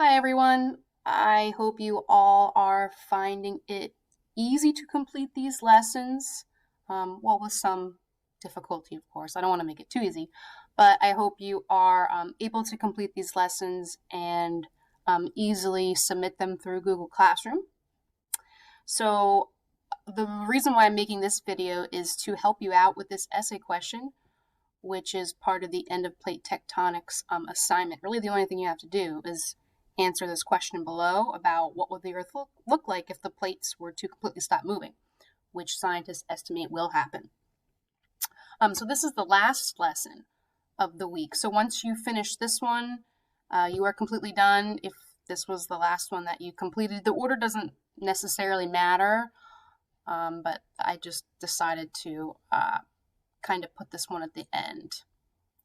Hi everyone. I hope you all are finding it easy to complete these lessons. Well, with some difficulty, of course. I don't want to make it too easy, but I hope you are able to complete these lessons and easily submit them through Google Classroom. So the reason why I'm making this video is to help you out with this essay question, which is part of the end of plate tectonics assignment. Really, the only thing you have to do is answer this question below about what would the Earth look like if the plates were to completely stop moving, which scientists estimate will happen. So this is the last lesson of the week. So once you finish this one, you are completely done. If this was the last one that you completed, the order doesn't necessarily matter, but I just decided to kind of put this one at the end.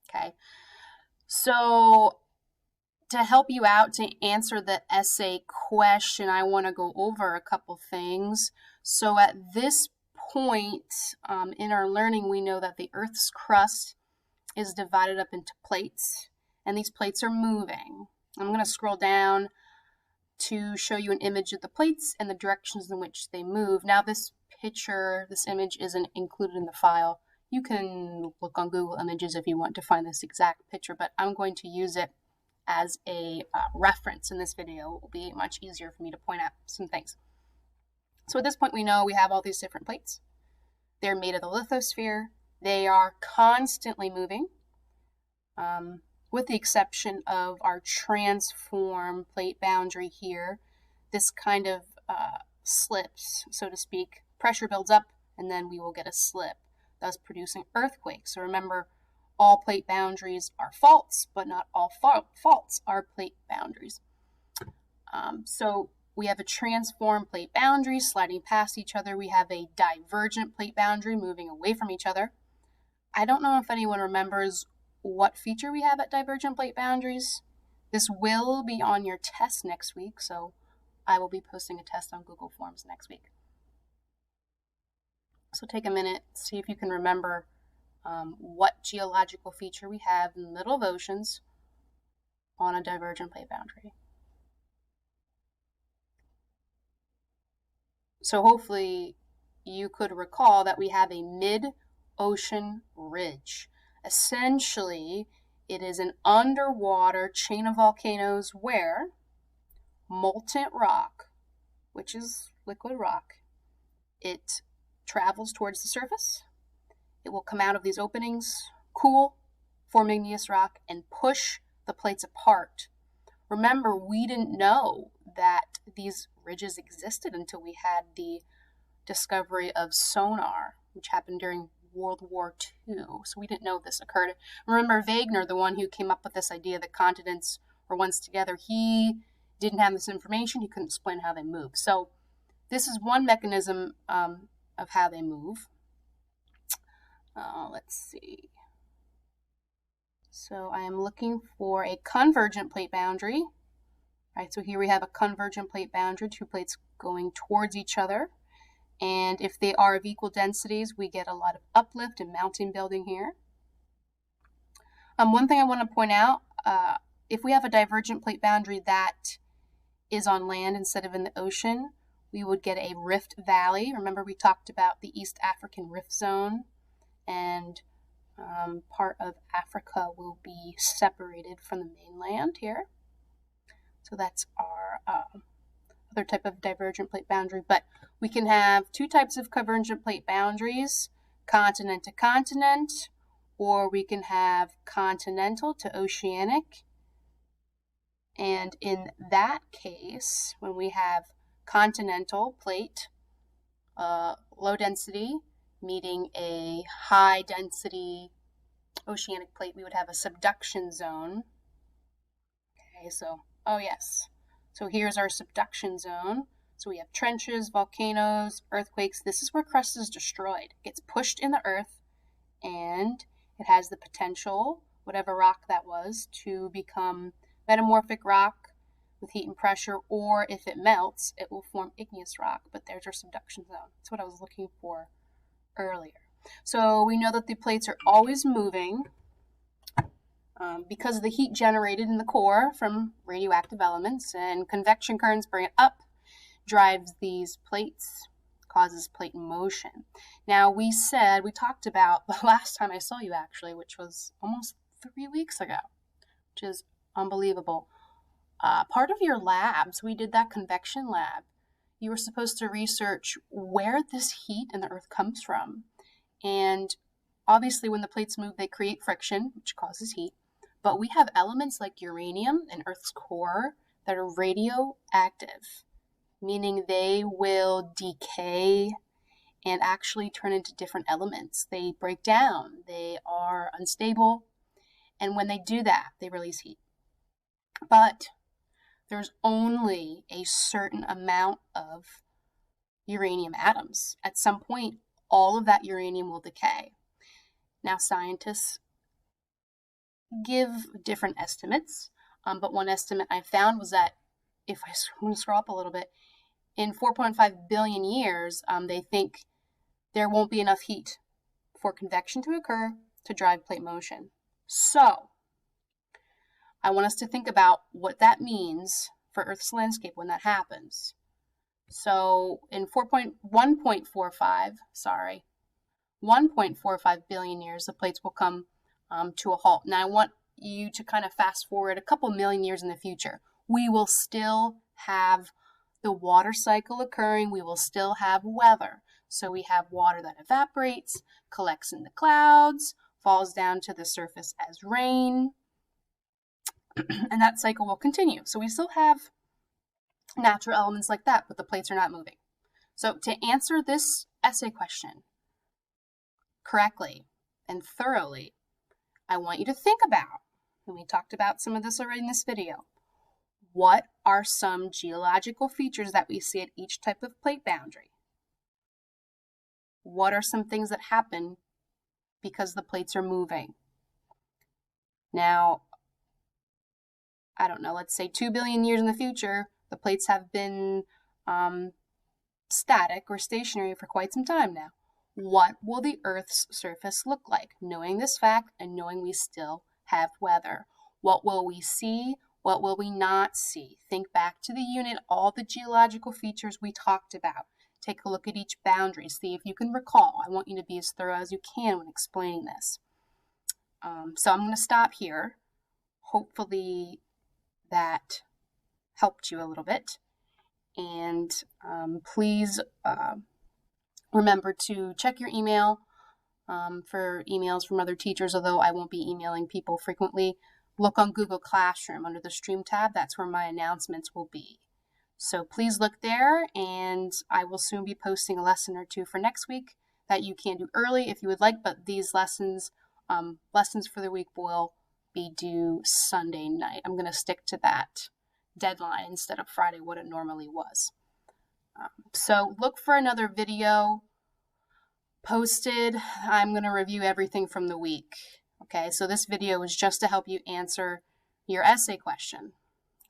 Okay, so to help you out to answer the essay question, I want to go over a couple things. So at this point in our learning, we know that the Earth's crust is divided up into plates, and these plates are moving. I'm going to scroll down to show you an image of the plates and the directions in which they move. Now this image isn't included in the file. You can look on Google Images if you want to find this exact picture, but I'm going to use it as a reference in this video. It will be much easier for me to point out some things. So at this point, we know we have all these different plates. They're made of the lithosphere. They are constantly moving, with the exception of our transform plate boundary here. This kind of slips, so to speak. Pressure builds up, and then we will get a slip, thus producing earthquakes. So remember, all plate boundaries are faults, but not all faults are plate boundaries. So we have a transform plate boundary sliding past each other. We have a divergent plate boundary moving away from each other. I don't know if anyone remembers what feature we have at divergent plate boundaries. This will be on your test next week, so I will be posting a test on Google Forms next week. So take a minute, see if you can remember what geological feature we have in the middle of oceans on a divergent plate boundary. So hopefully you could recall that we have a mid-ocean ridge. Essentially, it is an underwater chain of volcanoes where molten rock, which is liquid rock, it travels towards the surface. It will come out of these openings, cool, form igneous rock, and push the plates apart. Remember, we didn't know that these ridges existed until we had the discovery of sonar, which happened during World War II. So we didn't know this occurred. Remember Wegener, the one who came up with this idea that continents were once together, he didn't have this information. He couldn't explain how they move. So this is one mechanism of how they move. Let's see. So I am looking for a convergent plate boundary. All right, so here we have a convergent plate boundary, two plates going towards each other. And if they are of equal densities, we get a lot of uplift and mountain building here. One thing I want to point out, if we have a divergent plate boundary that is on land instead of in the ocean, we would get a rift valley. Remember we talked about the East African Rift Zone, and part of Africa will be separated from the mainland here. So that's our other type of divergent plate boundary. But we can have two types of convergent plate boundaries, continent to continent, or we can have continental to oceanic. And in that case, when we have continental plate, low density, meeting a high density oceanic plate, we would have a subduction zone. Okay, so, oh yes. So here's our subduction zone. So we have trenches, volcanoes, earthquakes. This is where crust is destroyed. It gets pushed in the earth, and it has the potential, whatever rock that was, to become metamorphic rock with heat and pressure, or if it melts, it will form igneous rock. But there's our subduction zone. That's what I was looking for earlier. So we know that the plates are always moving. because of the heat generated in the core from radioactive elements, and convection currents bring it up, drives these plates, causes plate motion. Now, we talked about the last time I saw you actually, which was almost 3 weeks ago, which is unbelievable. Part of your labs, we did that convection lab. You were supposed to research where this heat in the Earth comes from. And obviously, when the plates move, they create friction, which causes heat. But we have elements like uranium in Earth's core that are radioactive, meaning they will decay and actually turn into different elements. They break down, they are unstable, and when they do that, they release heat. But there's only a certain amount of uranium atoms. At some point, all of that uranium will decay. Now, scientists give different estimates, but one estimate I found was that, if I scroll up a little bit, in 4.5 billion years, they think there won't be enough heat for convection to occur to drive plate motion. So, I want us to think about what that means for Earth's landscape when that happens. So, in 1.45 billion years, the plates will come to a halt. Now, I want you to kind of fast forward a couple million years in the future. We will still have the water cycle occurring. We will still have weather. So we have water that evaporates, collects in the clouds, falls down to the surface as rain, and that cycle will continue. So we still have natural elements like that, but the plates are not moving. So to answer this essay question correctly and thoroughly, I want you to think about, and we talked about some of this already in this video, what are some geological features that we see at each type of plate boundary? What are some things that happen because the plates are moving? Now, I don't know, let's say 2 billion years in the future, the plates have been static or stationary for quite some time now. What will the Earth's surface look like? Knowing this fact and knowing we still have weather. What will we see? What will we not see? Think back to the unit, all the geological features we talked about. Take a look at each boundary, see if you can recall. I want you to be as thorough as you can when explaining this. So I'm going to stop here. Hopefully that helped you a little bit. And please remember to check your email for emails from other teachers, although I won't be emailing people frequently. Look on Google Classroom under the Stream tab. That's where my announcements will be. So please look there, and I will soon be posting a lesson or two for next week that you can do early if you would like, but these lessons for the week will be due Sunday night. I'm going to stick to that deadline instead of Friday, what it normally was. So look for another video posted. I'm going to review everything from the week. Okay, so this video is just to help you answer your essay question.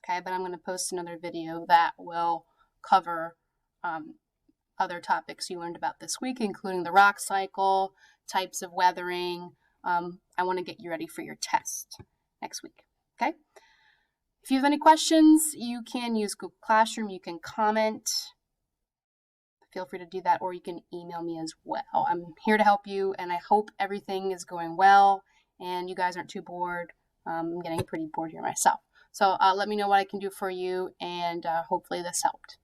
Okay, but I'm going to post another video that will cover other topics you learned about this week, including the rock cycle, types of weathering. I want to get you ready for your test next week. Okay? If you have any questions, you can use Google Classroom. You can comment. Feel free to do that, or you can email me as well. I'm here to help you, and I hope everything is going well and you guys aren't too bored. I'm getting pretty bored here myself. So let me know what I can do for you, and hopefully this helped.